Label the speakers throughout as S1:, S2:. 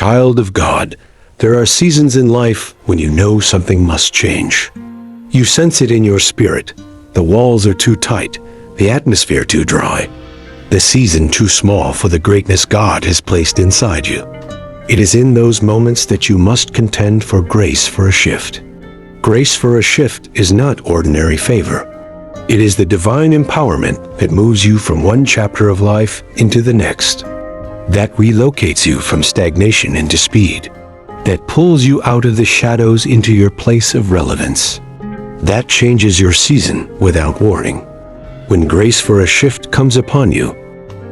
S1: Child of God, there are seasons in life when you know something must change. You sense it in your spirit. The walls are too tight, the atmosphere too dry, the season too small for the greatness God has placed inside you. It is in those moments that you must contend for grace for a shift. Grace for a shift is not ordinary favor. It is the divine empowerment that moves you from one chapter of life into the next, that relocates you from stagnation into speed, that pulls you out of the shadows into your place of relevance, that changes your season without warning. When grace for a shift comes upon you,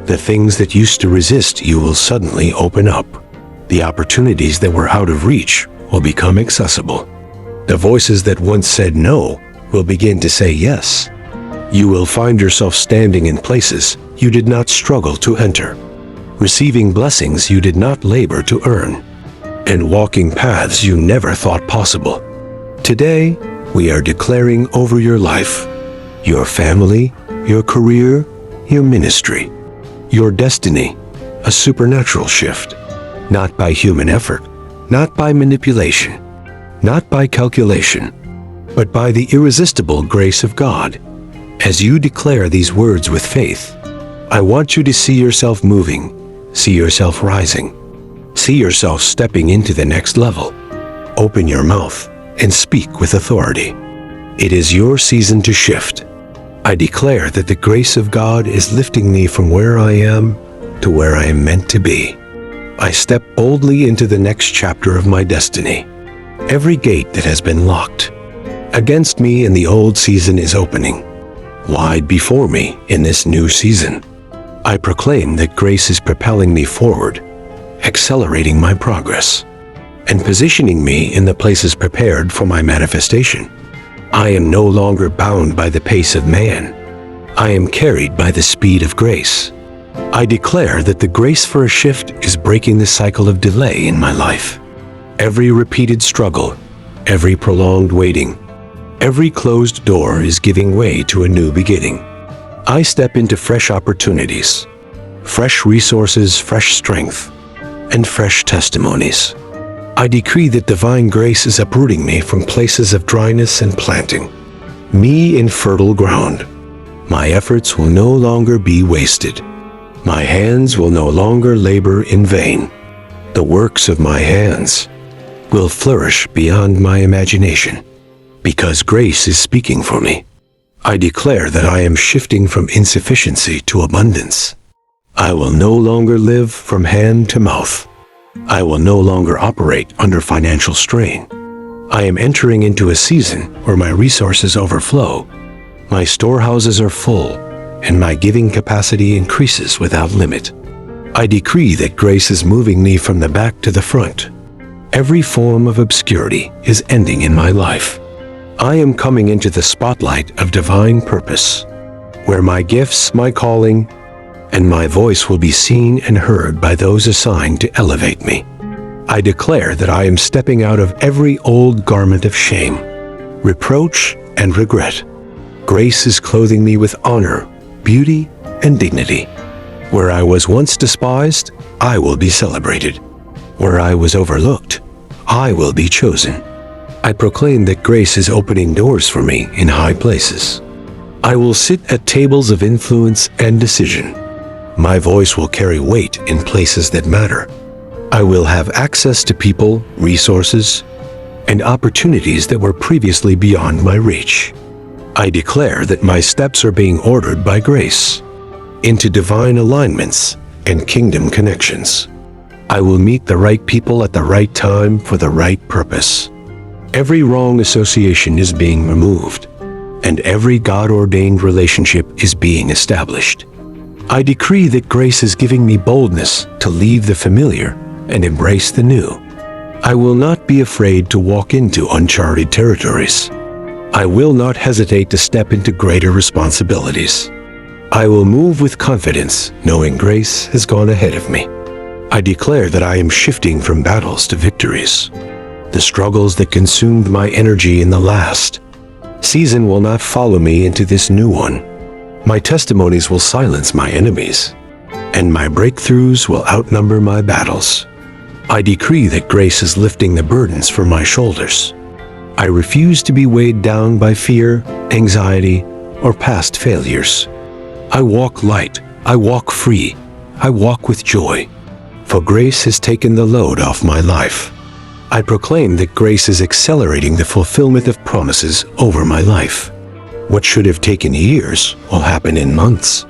S1: the things that used to resist you will suddenly open up. The opportunities that were out of reach will become accessible. The voices that once said no will begin to say yes. You will find yourself standing in places you did not struggle to enter, receiving blessings you did not labor to earn, and walking paths you never thought possible. Today, we are declaring over your life, your family, your career, your ministry, your destiny, a supernatural shift, not by human effort, not by manipulation, not by calculation, but by the irresistible grace of God. As you declare these words with faith, I want you to see yourself moving, see yourself rising, see yourself stepping into the next level. Open your mouth and speak with authority. It is your season to shift. I declare that the grace of God is lifting me from where I am to where I am meant to be. I step boldly into the next chapter of my destiny. Every gate that has been locked against me in the old season is opening wide before me in this new season. I proclaim that grace is propelling me forward, accelerating my progress, and positioning me in the places prepared for my manifestation. I am no longer bound by the pace of man. I am carried by the speed of grace. I declare that the grace for a shift is breaking the cycle of delay in my life. Every repeated struggle, every prolonged waiting, every closed door is giving way to a new beginning. I step into fresh opportunities, fresh resources, fresh strength, and fresh testimonies. I decree that divine grace is uprooting me from places of dryness and planting me in fertile ground. My efforts will no longer be wasted. My hands will no longer labor in vain. The works of my hands will flourish beyond my imagination, because grace is speaking for me. I declare that I am shifting from insufficiency to abundance. I will no longer live from hand to mouth. I will no longer operate under financial strain. I am entering into a season where my resources overflow, my storehouses are full, and my giving capacity increases without limit. I decree that grace is moving me from the back to the front. Every form of obscurity is ending in my life. I am coming into the spotlight of divine purpose, where my gifts, my calling, and my voice will be seen and heard by those assigned to elevate me. I declare that I am stepping out of every old garment of shame, reproach, and regret. Grace is clothing me with honor, beauty, and dignity. Where I was once despised, I will be celebrated. Where I was overlooked, I will be chosen. I proclaim that grace is opening doors for me in high places. I will sit at tables of influence and decision. My voice will carry weight in places that matter. I will have access to people, resources, and opportunities that were previously beyond my reach. I declare that my steps are being ordered by grace into divine alignments and kingdom connections. I will meet the right people at the right time for the right purpose. Every wrong association is being removed, and every God-ordained relationship is being established. I decree that grace is giving me boldness to leave the familiar and embrace the new. I will not be afraid to walk into uncharted territories. I will not hesitate to step into greater responsibilities. I will move with confidence, knowing grace has gone ahead of me. I declare that I am shifting from battles to victories. The struggles that consumed my energy in the last season will not follow me into this new one. My testimonies will silence my enemies, and my breakthroughs will outnumber my battles. I decree that grace is lifting the burdens from my shoulders. I refuse to be weighed down by fear, anxiety, or past failures. I walk light, I walk free, I walk with joy, for grace has taken the load off my life. I proclaim that grace is accelerating the fulfillment of promises over my life. What should have taken years will happen in months.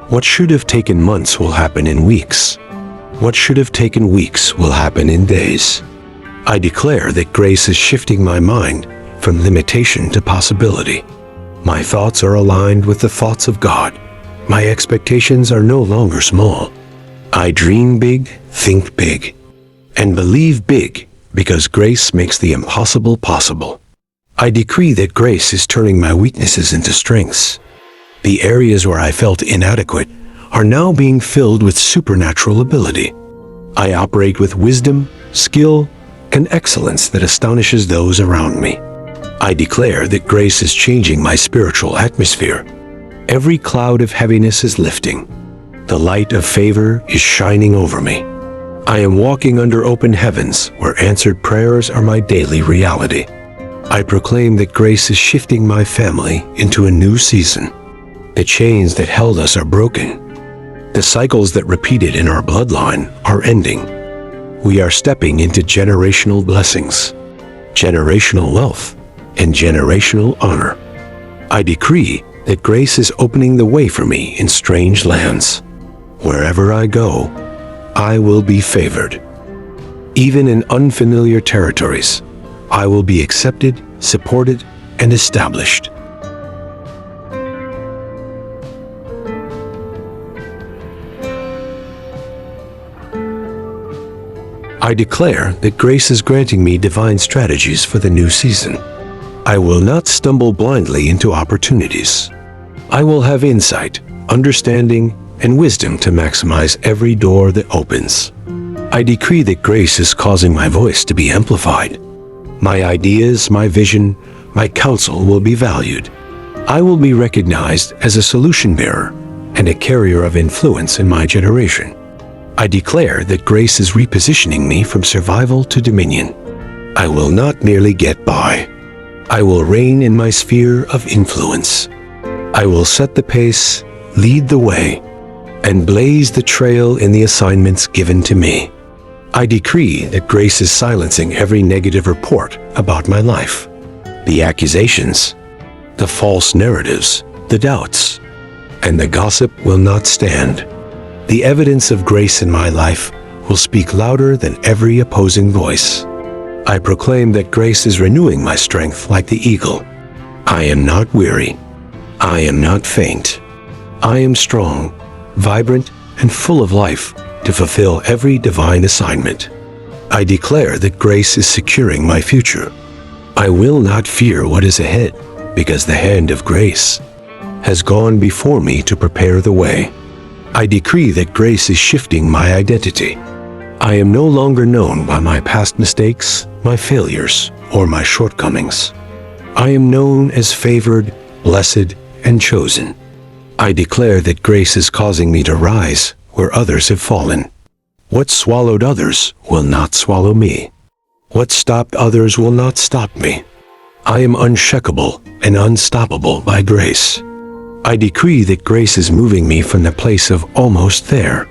S1: What should have taken months will happen in weeks. What should have taken weeks will happen in days. I declare that grace is shifting my mind from limitation to possibility. My thoughts are aligned with the thoughts of God. My expectations are no longer small. I dream big, think big, and believe big because grace makes the impossible possible. I decree that grace is turning my weaknesses into strengths. The areas where I felt inadequate are now being filled with supernatural ability. I operate with wisdom, skill, and excellence that astonishes those around me. I declare that grace is changing my spiritual atmosphere. Every cloud of heaviness is lifting. The light of favor is shining over me. I am walking under open heavens where answered prayers are my daily reality. I proclaim that grace is shifting my family into a new season. The chains that held us are broken. The cycles that repeated in our bloodline are ending. We are stepping into generational blessings, generational wealth, and generational honor. I decree that grace is opening the way for me in strange lands. Wherever I go, I will be favored. Even in unfamiliar territories, I will be accepted, supported, and established. I declare that grace is granting me divine strategies for the new season. I will not stumble blindly into opportunities. I will have insight, understanding, and wisdom to maximize every door that opens. I decree that grace is causing my voice to be amplified. My ideas, my vision, my counsel will be valued. I will be recognized as a solution bearer and a carrier of influence in my generation. I declare that grace is repositioning me from survival to dominion. I will not merely get by. I will reign in my sphere of influence. I will set the pace, lead the way, and blaze the trail in the assignments given to me. I decree that grace is silencing every negative report about my life. The accusations, the false narratives, the doubts, and the gossip will not stand. The evidence of grace in my life will speak louder than every opposing voice. I proclaim that grace is renewing my strength like the eagle. I am not weary. I am not faint. I am strong, vibrant, and full of life to fulfill every divine assignment. I declare that grace is securing my future. I will not fear what is ahead because the hand of grace has gone before me to prepare the way. I decree that grace is shifting my identity. I am no longer known by my past mistakes, my failures, or my shortcomings. I am known as favored, blessed, and chosen. I declare that grace is causing me to rise where others have fallen. What swallowed others will not swallow me. What stopped others will not stop me. I am unshakable and unstoppable by grace. I decree that grace is moving me from the place of almost there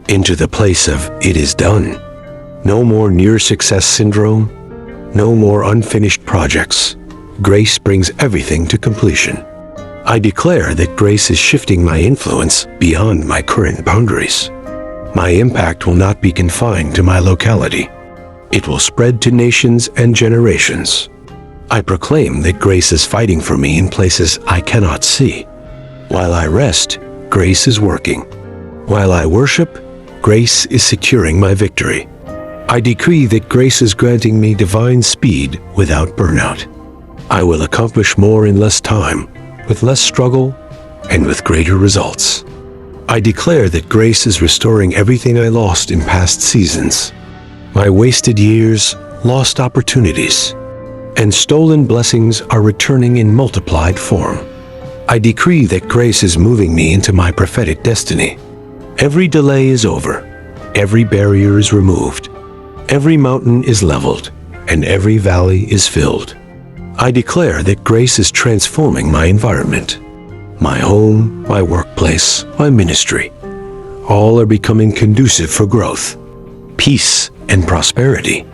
S1: into the place of it is done. No more near success syndrome. No more unfinished projects. Grace brings everything to completion. I declare that grace is shifting my influence beyond my current boundaries. My impact will not be confined to my locality. It will spread to nations and generations. I proclaim that grace is fighting for me in places I cannot see. While I rest, grace is working. While I worship, grace is securing my victory. I decree that grace is granting me divine speed without burnout. I will accomplish more in less time, with less struggle, and with greater results. I declare that grace is restoring everything I lost in past seasons. My wasted years, lost opportunities, and stolen blessings are returning in multiplied form. I decree that grace is moving me into my prophetic destiny. Every delay is over. Every barrier is removed. Every mountain is leveled, and every valley is filled. I declare that grace is transforming my environment. My home, my workplace, my ministry, all are becoming conducive for growth, peace, and prosperity.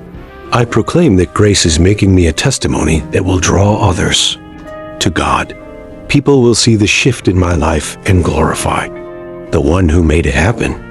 S1: I proclaim that grace is making me a testimony that will draw others to God. People will see the shift in my life and glorify the one who made it happen.